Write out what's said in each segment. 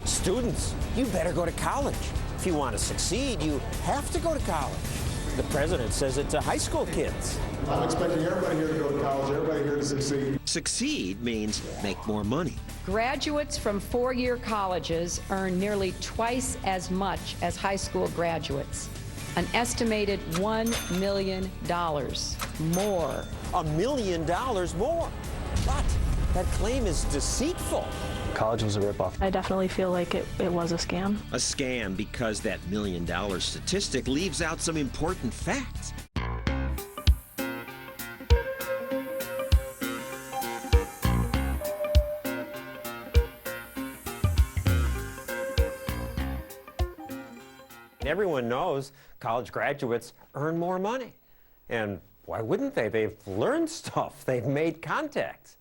Students, you better go to college. If you want to succeed, you have to go to college. The president says it to high school kids. I'm expecting everybody here to go to college, everybody here to succeed. Succeed means make more money. Graduates from four-year colleges earn nearly twice as much as high school graduates. An estimated $1 million more. $1 million more. But that claim is deceitful. College was a ripoff. I definitely feel like it was a scam. A scam because that $1 million statistic leaves out some important facts. Everyone knows college graduates earn more money. And why wouldn't they? They've learned stuff. They've made contacts.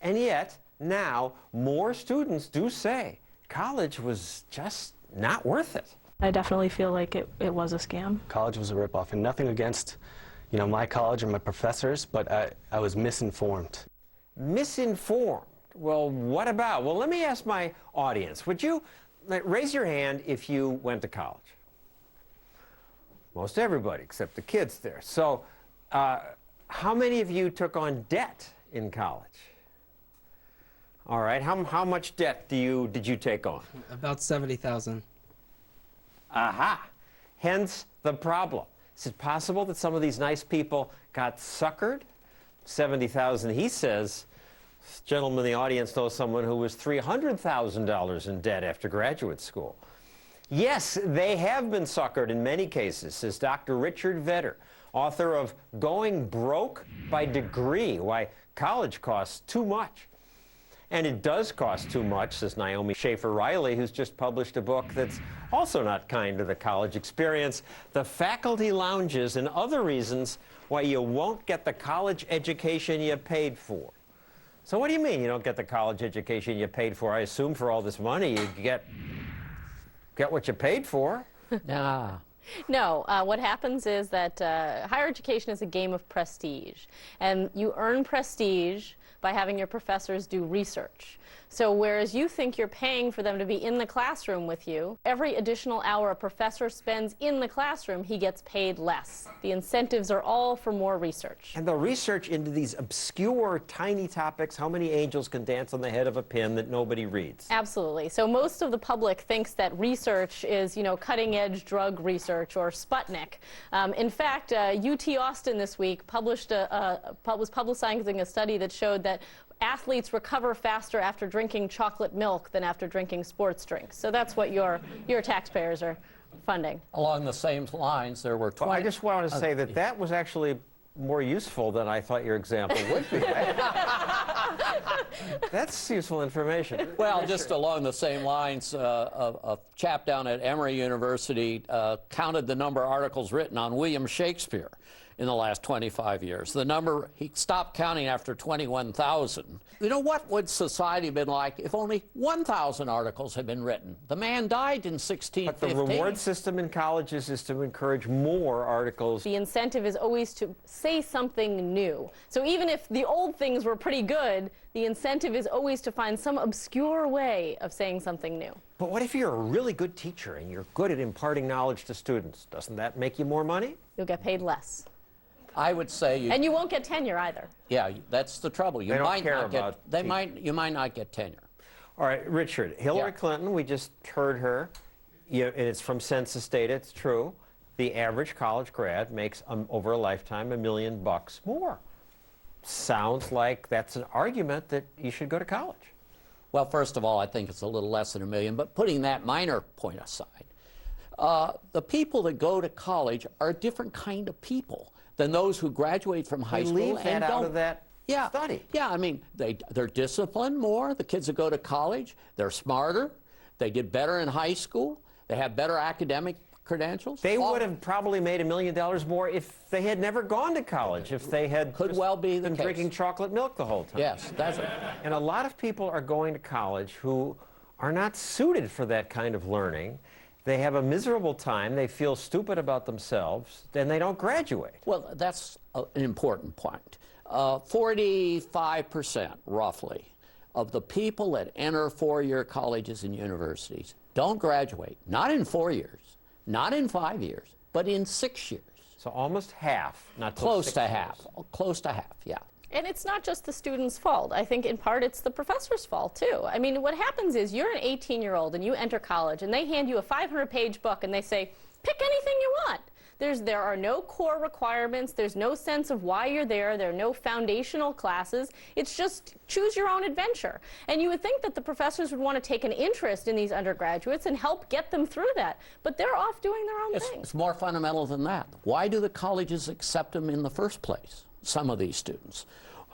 And yet, now, more students do say college was just not worth it. I definitely feel like it was a scam. College was a ripoff, and nothing against, my college or my professors, but I was misinformed. Misinformed? Well, what about? Well, let me ask my audience. Would you raise your hand if you went to college? Most everybody, except the kids there. So, how many of you took on debt in college? All right, how much debt did you take on? About 70,000. Aha! Hence the problem. Is it possible that some of these nice people got suckered? 70,000, he says. This gentleman in the audience knows someone who was $300,000 in debt after graduate school. Yes, they have been suckered in many cases, says Dr. Richard Vedder, author of Going Broke by Degree, Why College Costs Too Much. And it does cost too much, says Naomi Schaefer-Riley, who's just published a book that's also not kind to the college experience, The Faculty Lounges and Other Reasons Why You Won't Get the College Education You Paid For. So what do you mean you don't get the college education you paid for? I assume for all this money you get what you paid for. Nah. No, what happens is that higher education is a game of prestige, and you earn prestige by having your professors do research. So whereas you think you're paying for them to be in the classroom with you, every additional hour a professor spends in the classroom, he gets paid less. The incentives are all for more research. And the research into these obscure, tiny topics, how many angels can dance on the head of a pin that nobody reads? Absolutely. So most of the public thinks that research is, cutting-edge drug research or Sputnik. In fact, UT Austin this week was publicizing a study that showed that athletes recover faster after drinking chocolate milk than after drinking sports drinks. So that's what your taxpayers are funding. Along the same lines, there were 20... Well, I just wanted to say that was actually more useful than I thought your example would be. That's useful information. Well, just along the same lines, a chap down at Emory University counted the number of articles written on William Shakespeare in the last 25 years. The number, he stopped counting after 21,000. What would society have been like if only 1,000 articles had been written? The man died in 1615. But the reward system in colleges is to encourage more articles. The incentive is always to say something new. So even if the old things were pretty good, the incentive is always to find some obscure way of saying something new. But what if you're a really good teacher and you're good at imparting knowledge to students? Doesn't that make you more money? You'll get paid less. I would say and you won't get tenure either. Yeah, that's the trouble. You might not get you might not get tenure. All right, Richard, Hillary Clinton, we just heard her, and it's from census data, it's true. The average college grad makes over a lifetime $1 million more. Sounds like that's an argument that you should go to college. Well, first of all, I think it's a little less than $1 million, but putting that minor point aside, the people that go to college are a different kind of people than those who graduate from high school leave that and out of that study. Yeah, I mean, they're disciplined more. The kids that go to college, they're smarter. They did better in high school. They have better academic credentials. They would have probably made $1 million more if they had never gone to college, if they had been drinking chocolate milk the whole time. Yes, that's it. And a lot of people are going to college who are not suited for that kind of learning. They have a miserable time, they feel stupid about themselves, and they don't graduate. Well, that's an important point. 45%, roughly, of the people that enter four-year colleges and universities don't graduate, not in 4 years, not in 5 years, but in 6 years. So almost half, not Close to 6 half. years. Close to half, yeah. And it's not just the student's fault. I think in part it's the professor's fault too. I mean, what happens is you're an 18-year-old and you enter college and they hand you a 500-page book and they say, pick anything you want. There are no core requirements. There's no sense of why you're there. There are no foundational classes. It's just choose your own adventure. And you would think that the professors would want to take an interest in these undergraduates and help get them through that. But they're off doing their own thing. It's more fundamental than that. Why do the colleges accept them in the first place, some of these students?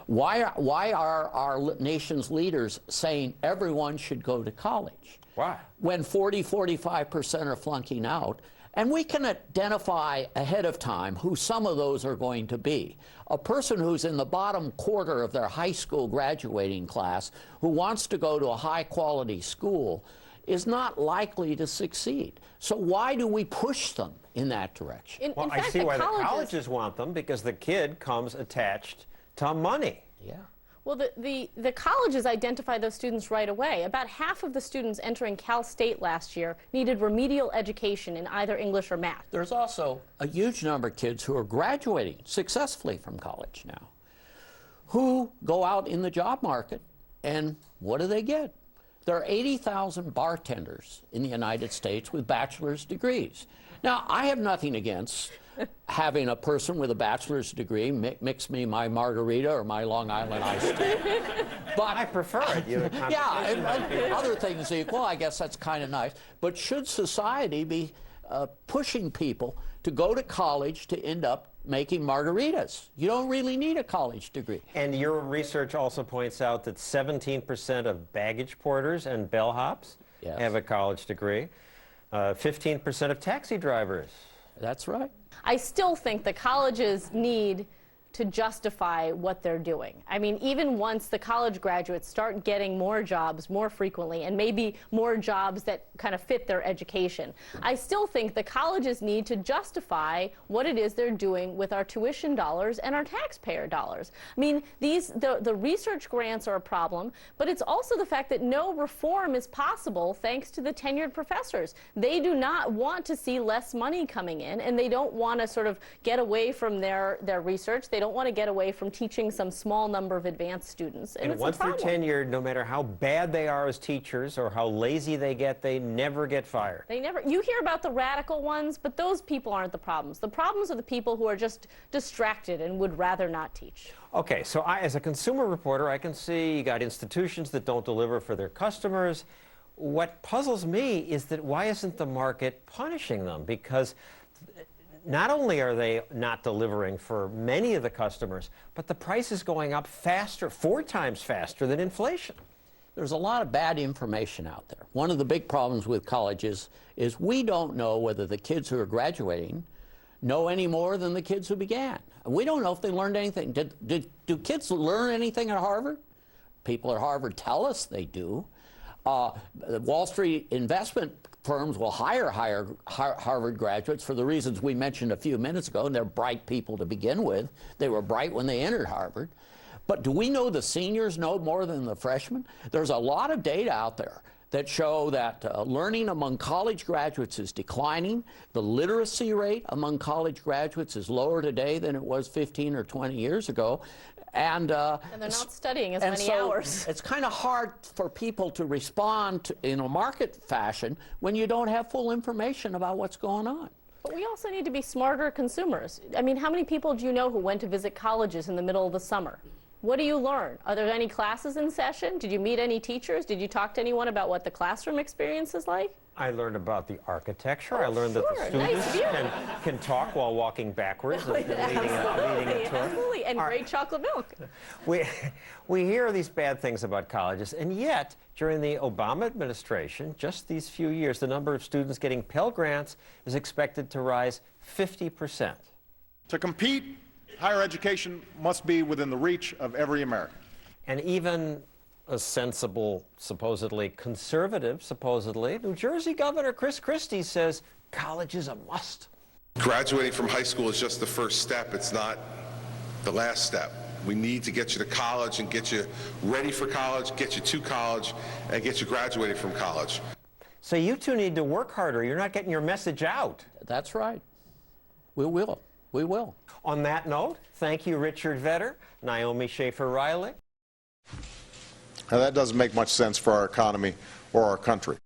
Why are our nation's leaders saying everyone should go to college? Why? When 45% are flunking out. And we can identify ahead of time who some of those are going to be. A person who's in the bottom quarter of their high school graduating class who wants to go to a high-quality school is not likely to succeed. So why do we push them in that direction? Well, I see why the colleges want them, because the kid comes attached to money. Yeah. Well, the colleges identify those students right away. About half of the students entering Cal State last year needed remedial education in either English or math. There's also a huge number of kids who are graduating successfully from college now, who go out in the job market, and what do they get? There are 80,000 bartenders in the United States with bachelor's degrees. Now, I have nothing against having a person with a bachelor's degree mix me my margarita or my Long Island iced tea. But I prefer it. yeah, and other things equal, I guess that's kind of nice. But should society be pushing people to go to college to end up making margaritas? You don't really need a college degree. And your research also points out that 17% of baggage porters and bellhops have a college degree. 15% of taxi drivers. That's right. I still think the colleges need to justify what they're doing. I mean, even once the college graduates start getting more jobs more frequently and maybe more jobs that kind of fit their education, I still think the colleges need to justify what it is they're doing with our tuition dollars and our taxpayer dollars. I mean, the research grants are a problem, but it's also the fact that no reform is possible thanks to the tenured professors. They do not want to see less money coming in, and they don't want to sort of get away from their research. They don't want to get away from teaching some small number of advanced students. And once they're tenured, no matter how bad they are as teachers or how lazy they get, they never get fired. They never. You hear about the radical ones, but those people aren't the problems. The problems are the people who are just distracted and would rather not teach. Okay, so as a consumer reporter, I can see you got institutions that don't deliver for their customers. What puzzles me is that why isn't the market punishing them? Because not only are they not delivering for many of the customers, but the price is going up faster, 4 times faster than inflation. There's a lot of bad information out there. One of the big problems with colleges is we don't know whether the kids who are graduating know any more than the kids who began. We don't know if they learned anything. Do kids learn anything at Harvard? People at Harvard tell us they do. The Wall Street investment firms will hire Harvard graduates for the reasons we mentioned a few minutes ago, and they're bright people to begin with. They were bright when they entered Harvard. But do we know the seniors know more than the freshmen? There's a lot of data out there that show that learning among college graduates is declining. The literacy rate among college graduates is lower today than it was 15 or 20 years ago. And they're not studying as many hours. It's kind of hard for people to respond in a market fashion when you don't have full information about what's going on. But we also need to be smarter consumers. I mean, how many people do you know who went to visit colleges in the middle of the summer? What do you learn? Are there any classes in session? Did you meet any teachers? Did you talk to anyone about what the classroom experience is like? I learned about the archicecture. I learned that the students can talk while walking backwards and leading a tour. Absolutely, and great chocolate milk. We hear these bad things about colleges, and yet, during the Obama administration, just these few years, the number of students getting Pell Grants is expected to rise 50%. To compete, higher education must be within the reach of every American. And even a sensible, supposedly conservative, New Jersey Governor Chris Christie says college is a must. Graduating from high school is just the first step. It's not the last step. We need to get you to college and get you ready for college, get you to college, and get you graduating from college. So you two need to work harder. You're not getting your message out. That's right. We will. We will. On that note, thank you, Richard Vedder, Naomi Schaefer-Riley. Now, that doesn't make much sense for our economy or our country.